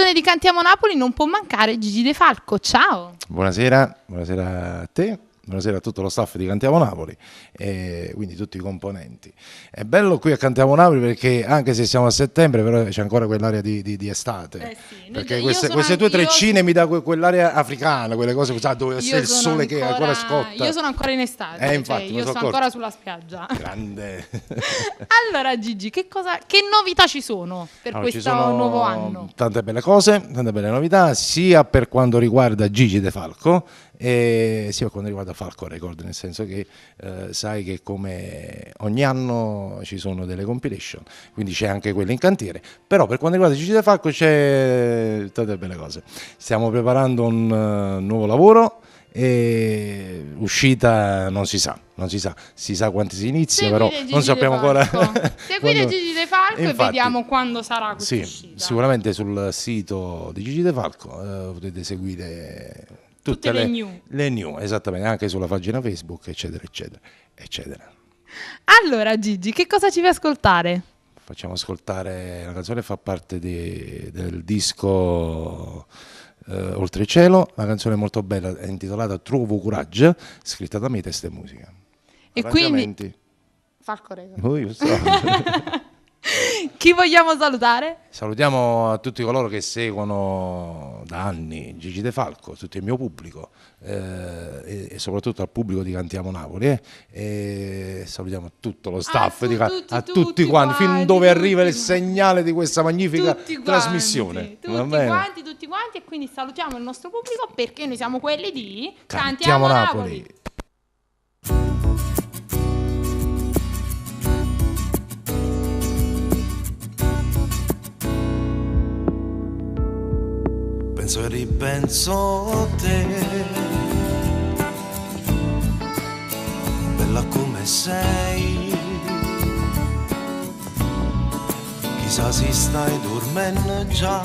stagione di Cantiamo Napoli non può mancare Gigi De Falco. Ciao. Buonasera a te. Buonasera a tutto lo staff di Cantiamo Napoli e quindi tutti i componenti. È bello qui a Cantiamo Napoli perché anche se siamo a settembre però c'è ancora quell'area di estate. Sì. Perché queste tue treccine mi dà quell'area africana, quelle cose dove c'è il sole che ancora scotta. Io sono ancora in estate, infatti, io sto ancora sulla spiaggia. Grande. Allora Gigi, che novità ci sono per questo nuovo anno? Tante belle cose, tante belle novità, sia per quanto riguarda Gigi De Falco, e sia per quanto riguarda Falco Record, nel senso che sai che come ogni anno ci sono delle compilation, quindi c'è anche quella in cantiere, però per quanto riguarda Gigi De Falco c'è tante belle cose. Stiamo preparando un nuovo lavoro e uscita non si sa, si sa quanti si inizia, però non sappiamo ancora. Seguite Gigi De Falco e vediamo quando sarà questa uscita. Sicuramente sul sito di Gigi De Falco potete seguire tutte le new, esattamente, anche sulla pagina Facebook, eccetera. Allora Gigi, che cosa ci fai ascoltare? Facciamo ascoltare la canzone che fa parte del disco Oltrecielo, una canzone molto bella, è intitolata Trovo Courage, scritta da me, testo e musica. E quindi Falco Record. Io so. Chi vogliamo salutare? Salutiamo a tutti coloro che seguono da anni Gigi De Falco, tutto il mio pubblico e soprattutto al pubblico di Cantiamo Napoli e salutiamo tutto lo staff, tutti quanti, fin dove arriva il segnale di questa magnifica trasmissione. Tutti quanti, e quindi salutiamo il nostro pubblico perché noi siamo quelli di Cantiamo Napoli. Penso e ripenso a te, bella come sei, chissà se stai dormendo già,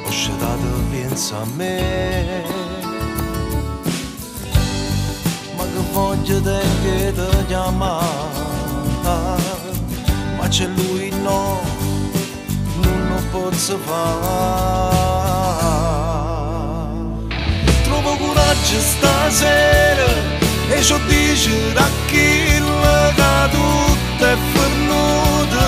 ho scedato pensa a me, ma che voglio te che ti chiama, ma c'è lui no, posso fare. Trovo coraggio stasera e ci dice a chi che tutto è fornuto,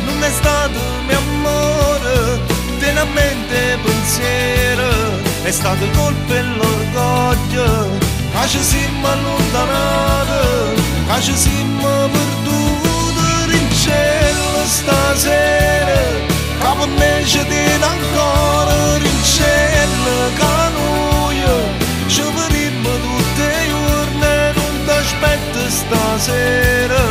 non è stato mio amore, tenamente pensiero, è stato colpa e l'orgoglio, che ci siamo allontanati, che ci siamo perduti in cielo stasera. Come me ci tiene ancora in cielo che noi ci vedremo tutti i giorni, non ti aspetto stasera,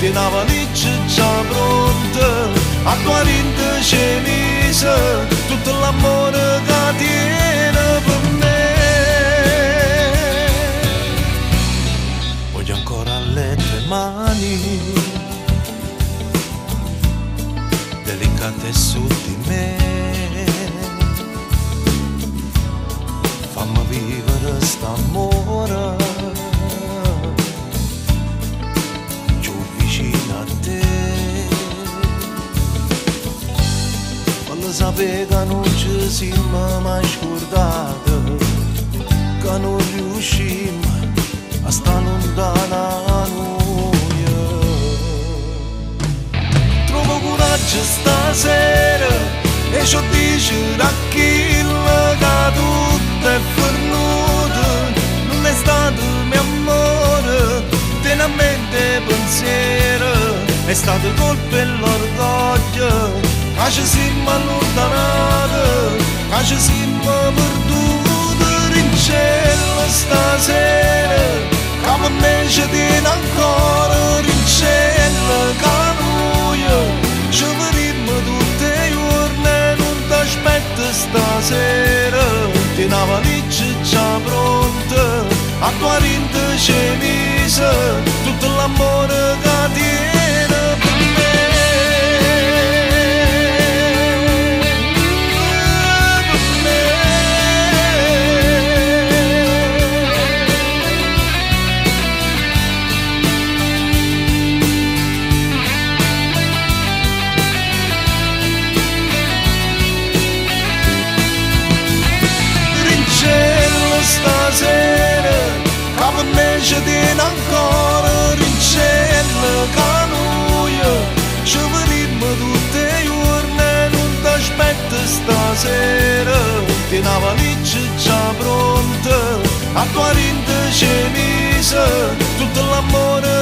ti una valigia già pronta, a 40 cenize, tutto l'amore che tiene per me. Voglio ancora le tue mani delicate su di me, fammi vivere st'amore più vicino a te, quando sapevi che non ci siamo mai scordati, che non riuscimmo a stare lontana a noi. Trovo coraggio stasera e ci dice a chi che tutto è fornuto, non è stato mio amore, tenamente pensiero, è stato colpa e l'orgoglio, che ci siamo allontanati, che ci siamo perduti in cielo stasera, come me ci tiene ancora in cielo che ci vedremo tutti i giorni, non ti aspetto stasera, ti una valigia già pronta, a 40 cenize, tutto l'amore che tiene per me. viene ancora rincella canuia, ci vedremo tutte i giorni, non ti aspetto stasera, ti una valigia già pronta, a 40 cenize, tutto l'amore